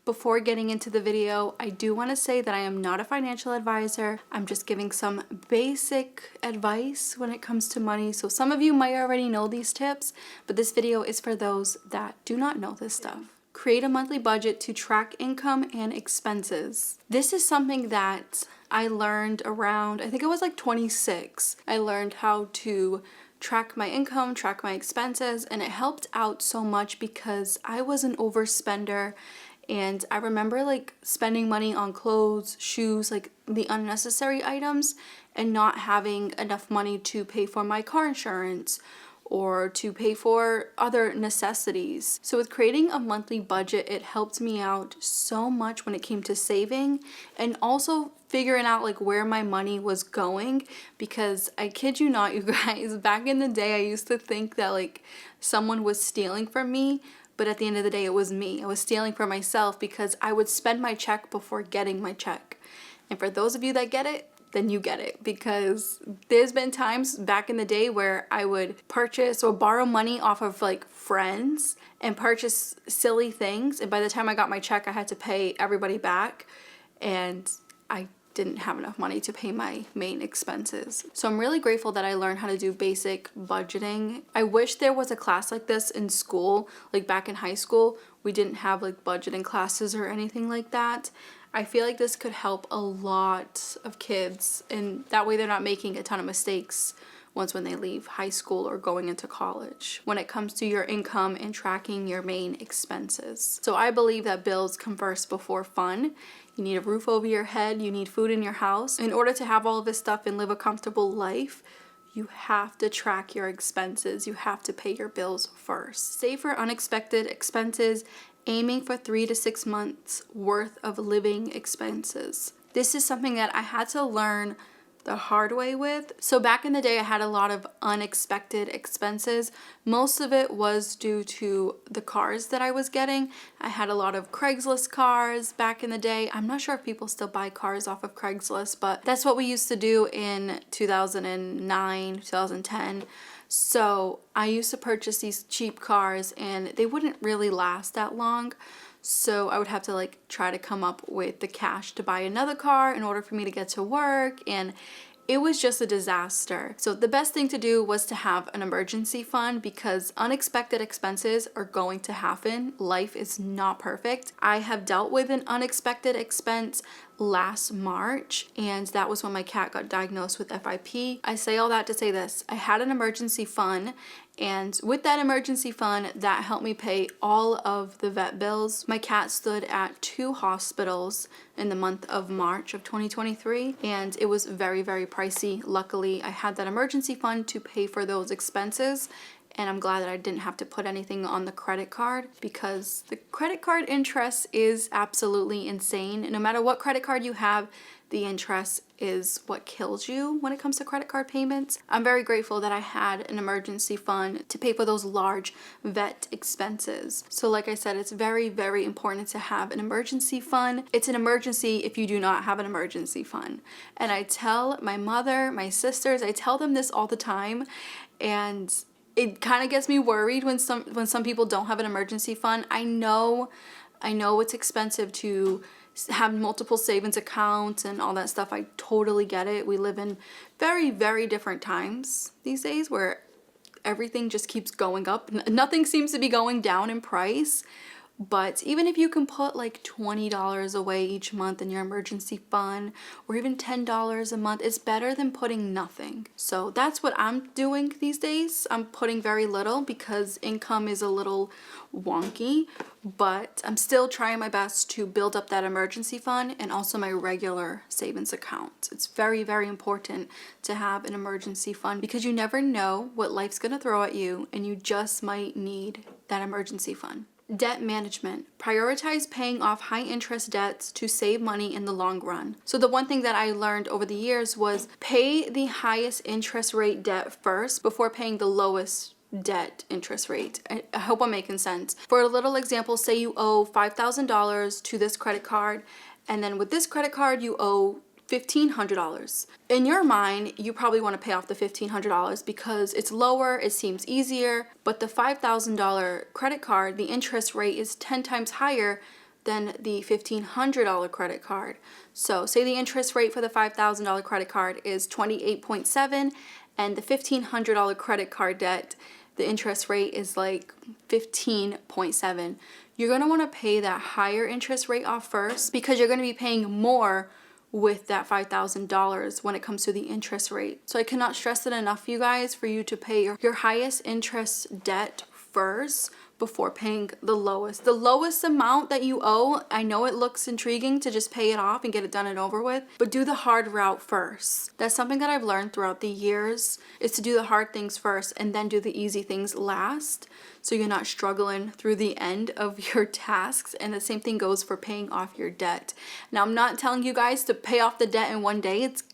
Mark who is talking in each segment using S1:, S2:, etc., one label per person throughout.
S1: Before getting into the video, I do want to say that I am not a financial advisor. I'm just giving some basic advice when it comes to money. So some of you might already know these tips, but this video is for those that do not know this stuff. Create a monthly budget to track income and expenses. This is something that I learned around, I think it was like 26. I learned how to track my income, track my expenses, and it helped out so much because I was an overspender. And I remember like spending money on clothes, shoes, like the unnecessary items, and not having enough money to pay for my car insurance or to pay for other necessities. So with creating a monthly budget, it helped me out so much when it came to saving and also figuring out like where my money was going, because I kid you not, you guys, back in the day I used to think that like someone was stealing from me. But at the end of the day, it was me. I was stealing for myself because I would spend my check before getting my check. And for those of you that get it, then you get it. Because there's been times back in the day where I would purchase or borrow money off of like friends and purchase silly things. And by the time I got my check, I had to pay everybody back. And I didn't have enough money to pay my main expenses. So I'm really grateful that I learned how to do basic budgeting. I wish there was a class like this in school, like back in high school. We didn't have like budgeting classes or anything like that. I feel like this could help a lot of kids, and that way they're not making a ton of mistakes when they leave high school or going into college when it comes to your income and tracking your main expenses. So I believe that bills come first before fun. You need a roof over your head, you need food in your house. In order to have all of this stuff and live a comfortable life, you have to track your expenses. You have to pay your bills first. Save for unexpected expenses, aiming for 3 to 6 months worth of living expenses. This is something that I had to learn the hard way with. So back in the day, I had a lot of unexpected expenses. Most of it was due to the cars that I was getting. I had a lot of Craigslist cars back in the day. I'm not sure if people still buy cars off of Craigslist, but that's what we used to do in 2009, 2010. So I used to purchase these cheap cars and they wouldn't really last that long. So I would have to like try to come up with the cash to buy another car in order for me to get to work, and it was just a disaster. So the best thing to do was to have an emergency fund, because unexpected expenses are going to happen. Life is not perfect. I have dealt with an unexpected expense last March, and that was when my cat got diagnosed with FIP. I say all that to say this: I had an emergency fund, and with that emergency fund, that helped me pay all of the vet bills. My cat stood at 2 hospitals in the month of March of 2023, and it was very, very pricey. Luckily, I had that emergency fund to pay for those expenses, and I'm glad that I didn't have to put anything on the credit card, because the credit card interest is absolutely insane. No matter what credit card you have, the interest is what kills you when it comes to credit card payments. I'm very grateful that I had an emergency fund to pay for those large vet expenses. So like I said, it's very, very important to have an emergency fund. It's an emergency if you do not have an emergency fund. And I tell my mother, my sisters, I tell them this all the time, and it kind of gets me worried when some people don't have an emergency fund. I know it's expensive to have multiple savings accounts and all that stuff. I totally get it. We live in very, very different times these days where everything just keeps going up. Nothing seems to be going down in price. But even if you can put like $20 away each month in your emergency fund, or even $10 a month, it's better than putting nothing. So that's what I'm doing these days. I'm putting very little because income is a little wonky, but I'm still trying my best to build up that emergency fund and also my regular savings account. It's very, very important to have an emergency fund because you never know what life's gonna throw at you, and you just might need that emergency fund. Debt management. Prioritize paying off high interest debts to save money in the long run. So the one thing that I learned over the years was pay the highest interest rate debt first before paying the lowest debt interest rate. I hope I'm making sense. For a little example, say you owe $5,000 to this credit card, and then with this credit card you owe $1,500. In your mind, you probably want to pay off the $1,500 because it's lower, it seems easier, but the $5,000 credit card, the interest rate is 10 times higher than the $1,500 credit card. So say the interest rate for the $5,000 credit card is 28.7, and the $1,500 credit card debt, the interest rate is like 15.7. You're going to want to pay that higher interest rate off first, because you're going to be paying more with that $5,000 when it comes to the interest rate. So I cannot stress it enough, you guys, for you to pay your highest interest debt first before paying the lowest. The lowest amount that you owe, I know it looks intriguing to just pay it off and get it done and over with, but do the hard route first. That's something that I've learned throughout the years, is to do the hard things first and then do the easy things last, so you're not struggling through the end of your tasks. And the same thing goes for paying off your debt. Now, I'm not telling you guys to pay off the debt in one day. It's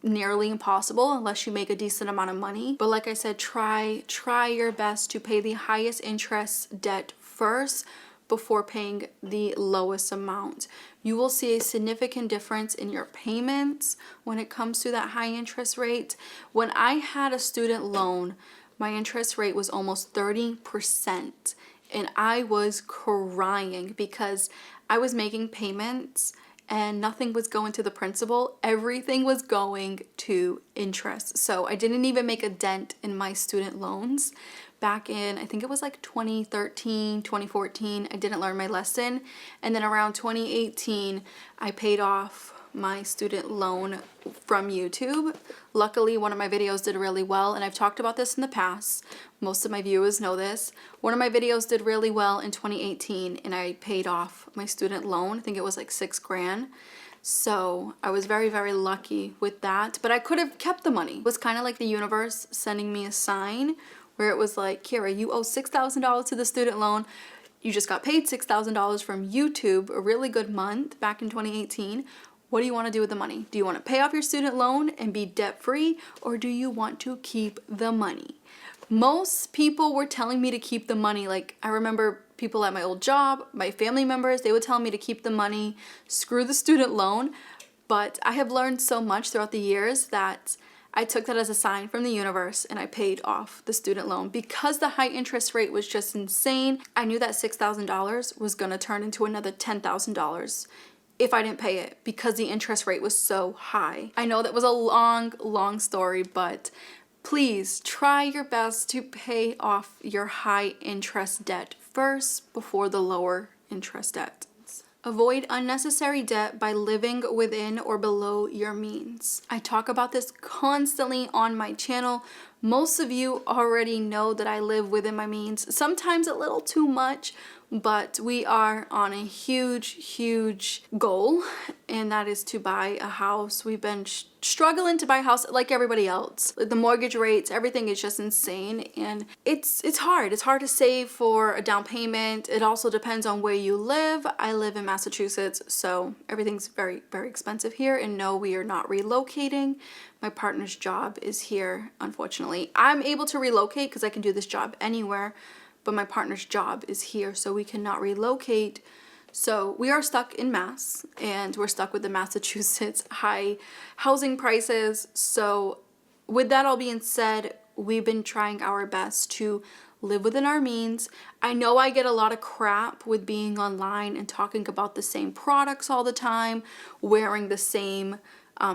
S1: nearly impossible unless you make a decent amount of money. But like I said, try your best to pay the highest interest debt first before paying the lowest amount. You will see a significant difference in your payments when it comes to that high interest rate. When I had a student loan, my interest rate was almost 30%, and I was crying because I was making payments and nothing was going to the principal. Everything was going to interest. So I didn't even make a dent in my student loans. Back in, I think it was like 2013, 2014, I didn't learn my lesson. And then around 2018, I paid off my student loan from YouTube. Luckily, one of my videos did really well, and I've talked about this in the past. Most of my viewers know this. One of my videos did really well in 2018, and I paid off my student loan. I think it was like $6,000. So I was very, very lucky with that, but I could have kept the money. It was kind of like the universe sending me a sign where it was like, Kira, you owe $6,000 to the student loan. You just got paid $6,000 from YouTube, a really good month back in 2018. What do you want to do with the money? Do you want to pay off your student loan and be debt-free, or do you want to keep the money? Most people were telling me to keep the money. Like, I remember people at my old job, my family members, they would tell me to keep the money, screw the student loan. But I have learned so much throughout the years that I took that as a sign from the universe, and I paid off the student loan. Because the high interest rate was just insane, I knew that $6,000 was going to turn into another $10,000 if I didn't pay it, because the interest rate was so high. I know that was a long story, but please try your best to pay off your high interest debt first before the lower interest debt. Avoid unnecessary debt by living within or below your means. I talk about this constantly on my channel. Most of you already know that I live within my means, sometimes a little too much, but we are on a huge goal, and that is to buy a house. We've been struggling to buy a house like everybody else. The mortgage rates, everything is just insane, and it's hard. It's hard to save for a down payment. It also depends on where you live. I live in Massachusetts, so everything's very expensive here, and no, we are not relocating. My partner's job is here, unfortunately. I'm able to relocate because I can do this job anywhere, but my partner's job is here, so we cannot relocate. So we are stuck in Mass, and we're stuck with the Massachusetts high housing prices. So with that all being said, we've been trying our best to live within our means. I know I get a lot of crap with being online and talking about the same products all the time, wearing the same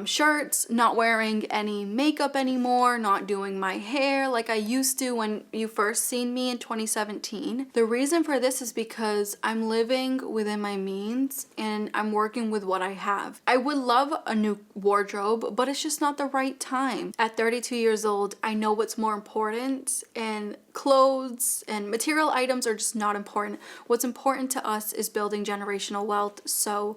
S1: shirts, not wearing any makeup anymore, not doing my hair like I used to when you first seen me in 2017. The reason for this is because I'm living within my means and I'm working with what I have. I would love a new wardrobe, but it's just not the right time. At 32 years old, I know what's more important, and clothes and material items are just not important. What's important to us is building generational wealth. So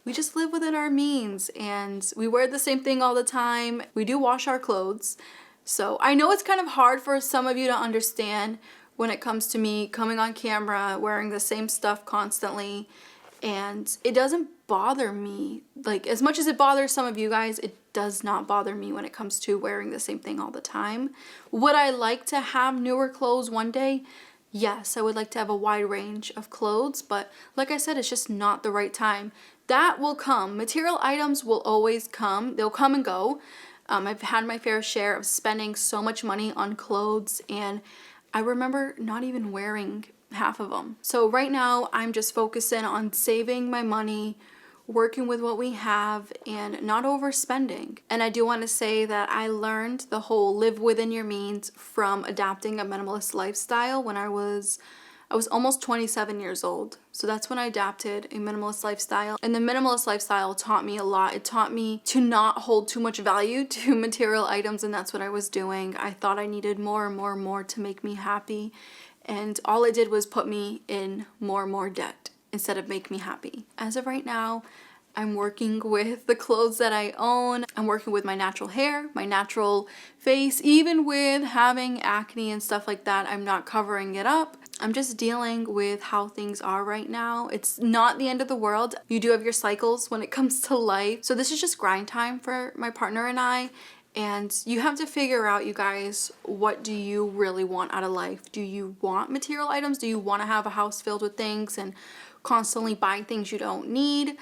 S1: we just live within our means, and we wear the same thing all the time. We do wash our clothes. So I know it's kind of hard for some of you to understand when it comes to me coming on camera, wearing the same stuff constantly, and it doesn't bother me. Like, as much as it bothers some of you guys, it does not bother me when it comes to wearing the same thing all the time. Would I like to have newer clothes one day? Yes, I would like to have a wide range of clothes, but like I said, it's just not the right time. That will come. Material items will always come. They'll come and go. I've had my fair share of spending so much money on clothes, and I remember not even wearing half of them. So right now I'm just focusing on saving my money, working with what we have, and not overspending. And I do want to say that I learned the whole live within your means from adapting a minimalist lifestyle when I was almost 27 years old. So that's when I adapted a minimalist lifestyle. And the minimalist lifestyle taught me a lot. It taught me to not hold too much value to material items, and that's what I was doing. I thought I needed more and more and more to make me happy. And all it did was put me in more and more debt instead of make me happy. As of right now, I'm working with the clothes that I own. I'm working with my natural hair, my natural face. Even with having acne and stuff like that, I'm not covering it up. I'm just dealing with how things are right now. It's not the end of the world. You do have your cycles when it comes to life. So this is just grind time for my partner and I. And you have to figure out, you guys, what do you really want out of life? Do you want material items? Do you want to have a house filled with things and constantly buy things you don't need?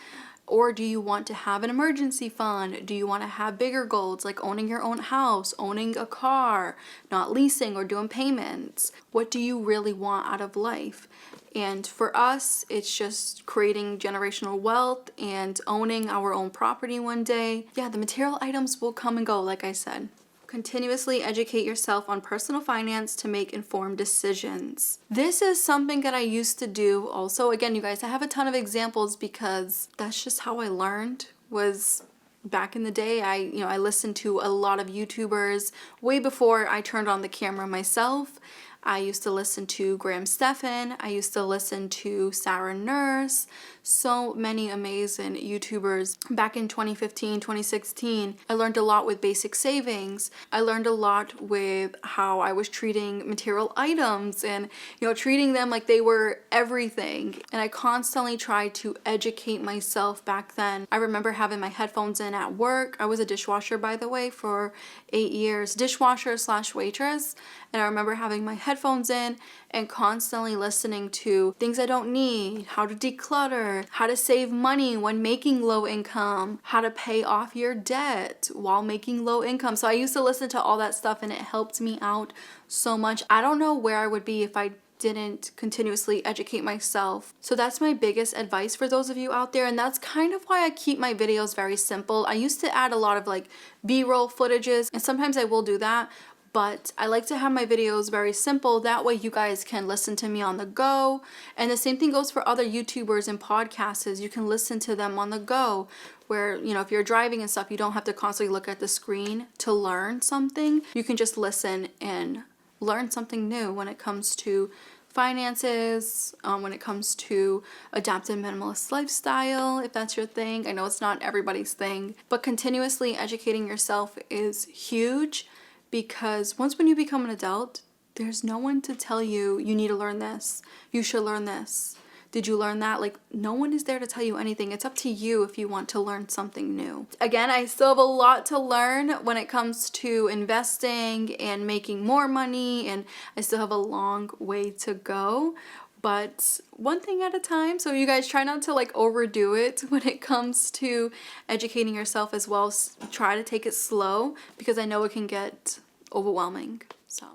S1: Or do you want to have an emergency fund? Do you want to have bigger goals like owning your own house, owning a car, not leasing or doing payments? What do you really want out of life? And for us, it's just creating generational wealth and owning our own property one day. Yeah, the material items will come and go, like I said. Continuously educate yourself on personal finance to make informed decisions. This is something that I used to do also. Again, you guys, I have a ton of examples because that's just how I learned. Was back in the day, I listened to a lot of YouTubers way before I turned on the camera myself. I used to listen to Graham Stephan. I used to listen to Sarah Nurse. So many amazing YouTubers. Back in 2015, 2016, I learned a lot with basic savings. I learned a lot with how I was treating material items and, treating them like they were everything. And I constantly tried to educate myself back then. I remember having my headphones in at work. I was a dishwasher, by the way, for 8 years. Dishwasher / waitress. And I remember having my headphones in and constantly listening to things I don't need, how to declutter, how to save money when making low income, how to pay off your debt while making low income. So I used to listen to all that stuff and it helped me out so much. I don't know where I would be if I didn't continuously educate myself. So that's my biggest advice for those of you out there, and that's kind of why I keep my videos very simple. I used to add a lot of B-roll footages, and sometimes I will do that, but I like to have my videos very simple. That way you guys can listen to me on the go. And the same thing goes for other YouTubers and podcasters. You can listen to them on the go, where, if you're driving and stuff, you don't have to constantly look at the screen to learn something. You can just listen and learn something new when it comes to finances, when it comes to adaptive minimalist lifestyle, if that's your thing. I know it's not everybody's thing, but continuously educating yourself is huge. Because when you become an adult, there's no one to tell you, you need to learn this, you should learn this. Did you learn that? No one is there to tell you anything. It's up to you if you want to learn something new. Again, I still have a lot to learn when it comes to investing and making more money, and I still have a long way to go. But one thing at a time. So you guys try not to overdo it when it comes to educating yourself as well. Try to take it slow because I know it can get overwhelming.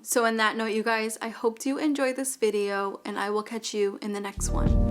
S1: So in that note, you guys, I hope you enjoyed this video and I will catch you in the next one.